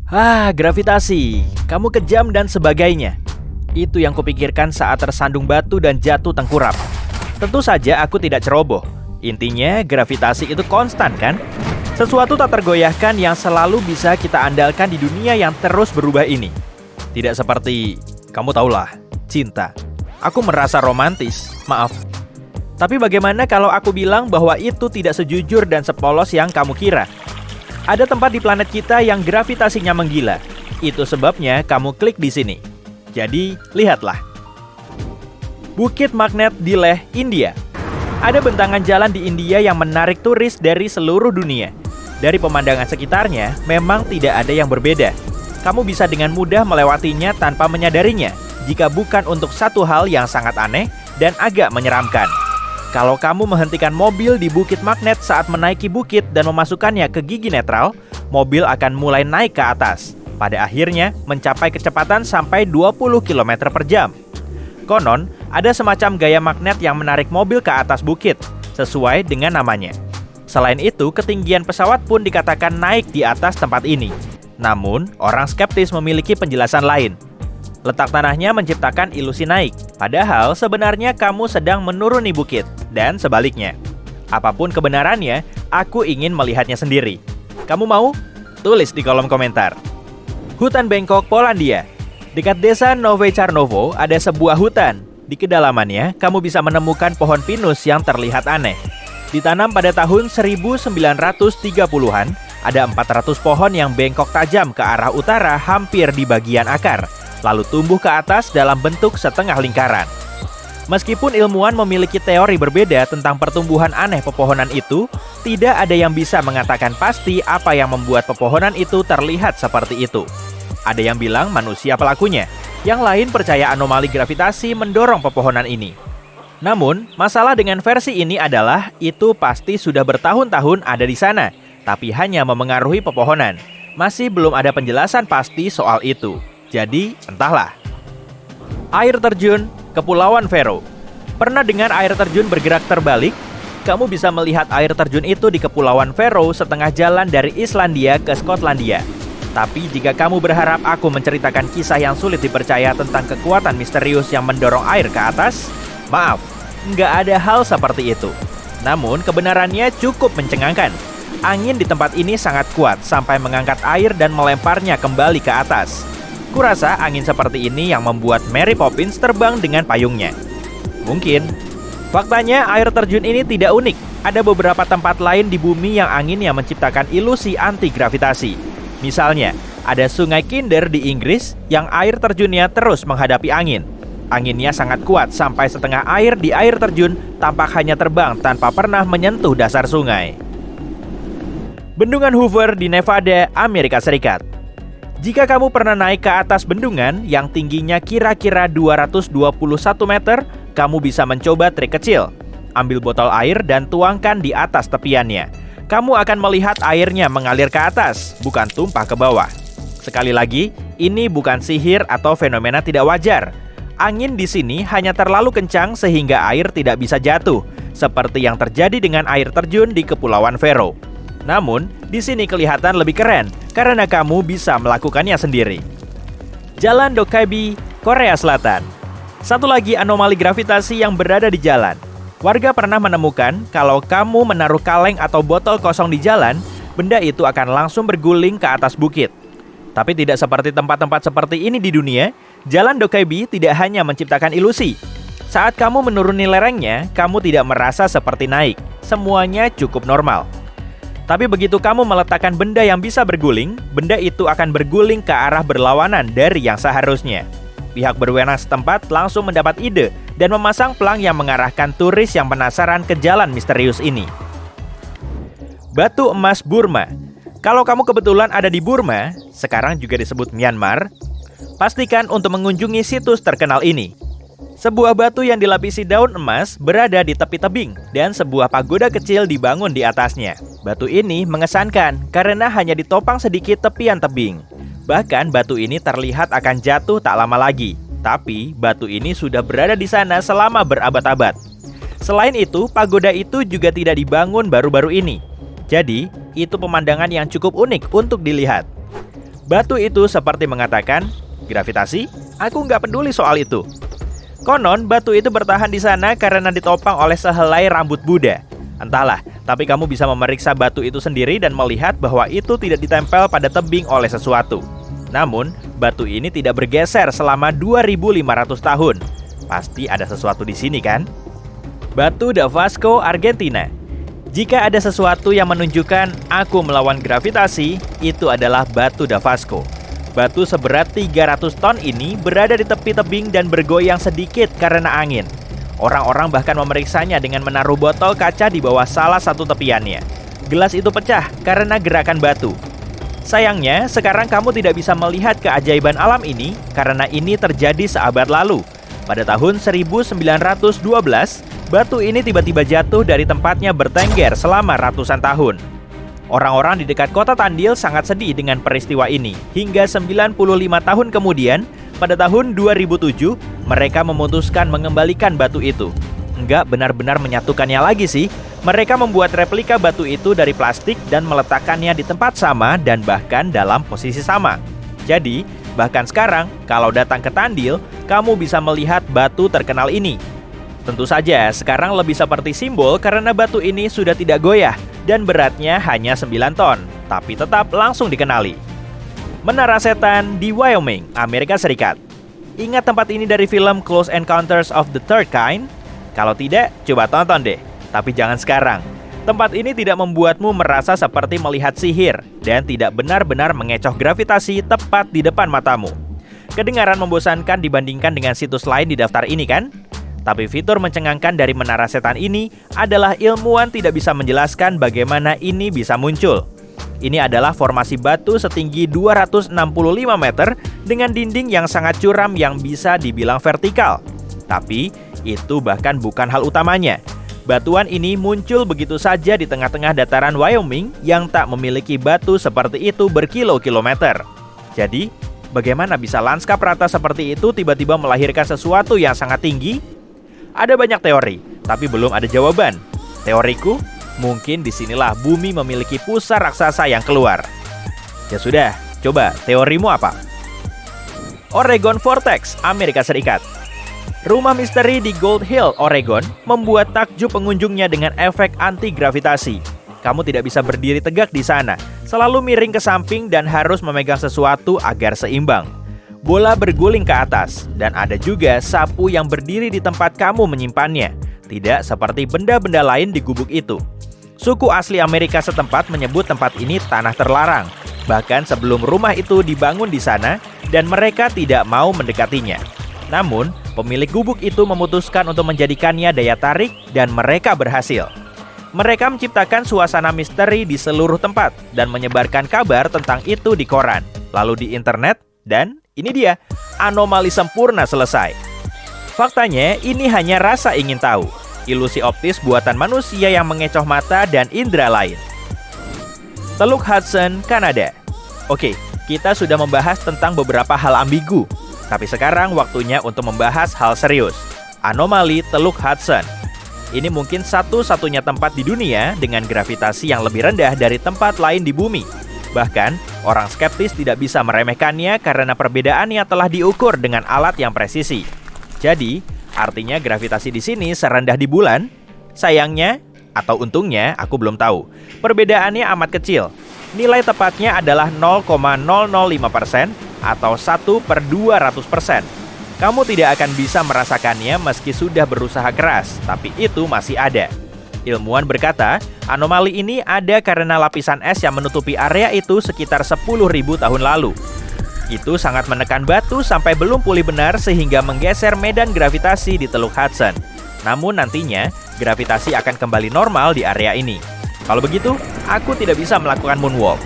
Gravitasi, kamu kejam dan sebagainya. Itu yang kupikirkan saat tersandung batu dan jatuh tengkurap. Tentu saja aku tidak ceroboh. Intinya, gravitasi itu konstan kan? Sesuatu tak tergoyahkan yang selalu bisa kita andalkan di dunia yang terus berubah ini. Tidak seperti, kamu tahulah, cinta. Aku merasa romantis, maaf. Tapi bagaimana kalau aku bilang bahwa itu tidak sejujur dan sepolos yang kamu kira? Ada tempat di planet kita yang gravitasinya menggila. Itu sebabnya kamu klik di sini. Jadi, lihatlah. Bukit Magnet di Leh, India. Ada bentangan jalan di India yang menarik turis dari seluruh dunia. Dari pemandangan sekitarnya, memang tidak ada yang berbeda. Kamu bisa dengan mudah melewatinya tanpa menyadarinya, jika bukan untuk satu hal yang sangat aneh dan agak menyeramkan. Kalau kamu menghentikan mobil di Bukit Magnet saat menaiki bukit dan memasukkannya ke gigi netral, mobil akan mulai naik ke atas. Pada akhirnya, mencapai kecepatan sampai 20 km per jam. Konon, ada semacam gaya magnet yang menarik mobil ke atas bukit, sesuai dengan namanya. Selain itu, ketinggian pesawat pun dikatakan naik di atas tempat ini. Namun, orang skeptis memiliki penjelasan lain. Letak tanahnya menciptakan ilusi naik, padahal sebenarnya kamu sedang menuruni bukit, dan sebaliknya. Apapun kebenarannya, aku ingin melihatnya sendiri. Kamu mau? Tulis di kolom komentar. Hutan bengkok Polandia. Dekat desa Nowe Carnowo ada sebuah hutan. Di kedalamannya, kamu bisa menemukan pohon pinus yang terlihat aneh. Ditanam pada tahun 1930-an, ada 400 pohon yang bengkok tajam ke arah utara hampir di bagian akar, lalu tumbuh ke atas dalam bentuk setengah lingkaran. Meskipun ilmuwan memiliki teori berbeda tentang pertumbuhan aneh pepohonan itu, tidak ada yang bisa mengatakan pasti apa yang membuat pepohonan itu terlihat seperti itu. Ada yang bilang manusia pelakunya, yang lain percaya anomali gravitasi mendorong pepohonan ini. Namun, masalah dengan versi ini adalah itu pasti sudah bertahun-tahun ada di sana, tapi hanya memengaruhi pepohonan. Masih belum ada penjelasan pasti soal itu. Jadi, entahlah. Air terjun Kepulauan Faroe. Pernah dengar air terjun bergerak terbalik? Kamu bisa melihat air terjun itu di Kepulauan Faroe setengah jalan dari Islandia ke Skotlandia. Tapi jika kamu berharap aku menceritakan kisah yang sulit dipercaya tentang kekuatan misterius yang mendorong air ke atas, maaf, nggak ada hal seperti itu. Namun kebenarannya cukup mencengangkan. Angin di tempat ini sangat kuat sampai mengangkat air dan melemparnya kembali ke atas. Kurasa angin seperti ini yang membuat Mary Poppins terbang dengan payungnya. Mungkin. Faktanya air terjun ini tidak unik. Ada beberapa tempat lain di bumi yang anginnya menciptakan ilusi anti-gravitasi. Misalnya, ada sungai Kinder di Inggris yang air terjunnya terus menghadapi angin. Anginnya sangat kuat sampai setengah air di air terjun tampak hanya terbang tanpa pernah menyentuh dasar sungai. Bendungan Hoover di Nevada, Amerika Serikat. Jika kamu pernah naik ke atas bendungan yang tingginya kira-kira 221 meter, kamu bisa mencoba trik kecil. Ambil botol air dan tuangkan di atas tepiannya. Kamu akan melihat airnya mengalir ke atas, bukan tumpah ke bawah. Sekali lagi, ini bukan sihir atau fenomena tidak wajar. Angin di sini hanya terlalu kencang sehingga air tidak bisa jatuh, seperti yang terjadi dengan air terjun di Kepulauan Faroe. Namun, di sini kelihatan lebih keren karena kamu bisa melakukannya sendiri. Jalan Dokkaebi, Korea Selatan. Satu lagi anomali gravitasi yang berada di jalan. Warga pernah menemukan kalau kamu menaruh kaleng atau botol kosong di jalan, benda itu akan langsung berguling ke atas bukit. Tapi tidak seperti tempat-tempat seperti ini di dunia, Jalan Dokkaebi tidak hanya menciptakan ilusi. Saat kamu menuruni lerengnya, kamu tidak merasa seperti naik. Semuanya cukup normal. Tapi begitu kamu meletakkan benda yang bisa berguling, benda itu akan berguling ke arah berlawanan dari yang seharusnya. Pihak berwenang setempat langsung mendapat ide dan memasang pelang yang mengarahkan turis yang penasaran ke jalan misterius ini. Batu emas Burma. Kalau kamu kebetulan ada di Burma, sekarang juga disebut Myanmar, pastikan untuk mengunjungi situs terkenal ini. Sebuah batu yang dilapisi daun emas berada di tepi tebing dan sebuah pagoda kecil dibangun di atasnya. Batu ini mengesankan karena hanya ditopang sedikit tepian tebing. Bahkan batu ini terlihat akan jatuh tak lama lagi. Tapi batu ini sudah berada di sana selama berabad-abad. Selain itu, pagoda itu juga tidak dibangun baru-baru ini. Jadi, itu pemandangan yang cukup unik untuk dilihat. Batu itu seperti mengatakan, "Gravitasi? Aku nggak peduli soal itu." Konon, batu itu bertahan di sana karena ditopang oleh sehelai rambut Buddha. Entahlah, tapi kamu bisa memeriksa batu itu sendiri dan melihat bahwa itu tidak ditempel pada tebing oleh sesuatu. Namun, batu ini tidak bergeser selama 2.500 tahun. Pasti ada sesuatu di sini kan? Batu Davasco, Argentina. Jika ada sesuatu yang menunjukkan aku melawan gravitasi, itu adalah batu Davasco. Batu seberat 300 ton ini berada di tepi tebing dan bergoyang sedikit karena angin. Orang-orang bahkan memeriksanya dengan menaruh botol kaca di bawah salah satu tepiannya. Gelas itu pecah karena gerakan batu. Sayangnya, sekarang kamu tidak bisa melihat keajaiban alam ini karena ini terjadi seabad lalu. Pada tahun 1912, batu ini tiba-tiba jatuh dari tempatnya bertengger selama ratusan tahun. Orang-orang di dekat kota Tandil sangat sedih dengan peristiwa ini. Hingga 95 tahun kemudian, pada tahun 2007, mereka memutuskan mengembalikan batu itu. Enggak benar-benar menyatukannya lagi sih. Mereka membuat replika batu itu dari plastik dan meletakkannya di tempat sama dan bahkan dalam posisi sama. Jadi, bahkan sekarang, kalau datang ke Tandil, kamu bisa melihat batu terkenal ini. Tentu saja, sekarang lebih seperti simbol karena batu ini sudah tidak goyah dan beratnya hanya 9 ton, tapi tetap langsung dikenali. Menara Setan di Wyoming, Amerika Serikat. Ingat tempat ini dari film Close Encounters of the Third Kind? Kalau tidak, coba tonton deh. Tapi jangan sekarang. Tempat ini tidak membuatmu merasa seperti melihat sihir dan tidak benar-benar mengecoh gravitasi tepat di depan matamu. Kedengaran membosankan dibandingkan dengan situs lain di daftar ini kan? Tapi fitur mencengangkan dari Menara Setan ini adalah ilmuwan tidak bisa menjelaskan bagaimana ini bisa muncul. Ini adalah formasi batu setinggi 265 meter dengan dinding yang sangat curam yang bisa dibilang vertikal. Tapi, itu bahkan bukan hal utamanya. Batuan ini muncul begitu saja di tengah-tengah dataran Wyoming yang tak memiliki batu seperti itu berkilo-kilometer. Jadi, bagaimana bisa lanskap rata seperti itu tiba-tiba melahirkan sesuatu yang sangat tinggi? Ada banyak teori, tapi belum ada jawaban. Teoriku, mungkin disinilah bumi memiliki pusar raksasa yang keluar. Ya sudah, coba teorimu apa? Oregon Vortex, Amerika Serikat. Rumah misteri di Gold Hill, Oregon, membuat takjub pengunjungnya dengan efek anti-gravitasi. Kamu tidak bisa berdiri tegak di sana, selalu miring ke samping dan harus memegang sesuatu agar seimbang. Bola berguling ke atas, dan ada juga sapu yang berdiri di tempat kamu menyimpannya. Tidak seperti benda-benda lain di gubuk itu. Suku asli Amerika setempat menyebut tempat ini tanah terlarang, bahkan sebelum rumah itu dibangun di sana, dan mereka tidak mau mendekatinya. Namun, pemilik gubuk itu memutuskan untuk menjadikannya daya tarik, dan mereka berhasil. Mereka menciptakan suasana misteri di seluruh tempat, dan menyebarkan kabar tentang itu di koran, lalu di internet, dan ini dia, anomali sempurna selesai. Faktanya, ini hanya rasa ingin tahu. Ilusi optis buatan manusia yang mengecoh mata dan indera lain. Teluk Hudson, Kanada. Oke, kita sudah membahas tentang beberapa hal ambigu. Tapi sekarang waktunya untuk membahas hal serius. Anomali Teluk Hudson. Ini mungkin satu-satunya tempat di dunia dengan gravitasi yang lebih rendah dari tempat lain di bumi. Bahkan, orang skeptis tidak bisa meremehkannya karena perbedaannya telah diukur dengan alat yang presisi. Jadi, artinya gravitasi di sini serendah di bulan? Sayangnya, atau untungnya, aku belum tahu. Perbedaannya amat kecil. Nilai tepatnya adalah 0,005% atau 1/200%. Kamu tidak akan bisa merasakannya meski sudah berusaha keras, tapi itu masih ada. Ilmuwan berkata, anomali ini ada karena lapisan es yang menutupi area itu sekitar 10.000 tahun lalu. Itu sangat menekan batu sampai belum pulih benar sehingga menggeser medan gravitasi di Teluk Hudson. Namun nantinya, gravitasi akan kembali normal di area ini. Kalau begitu, aku tidak bisa melakukan moonwalk.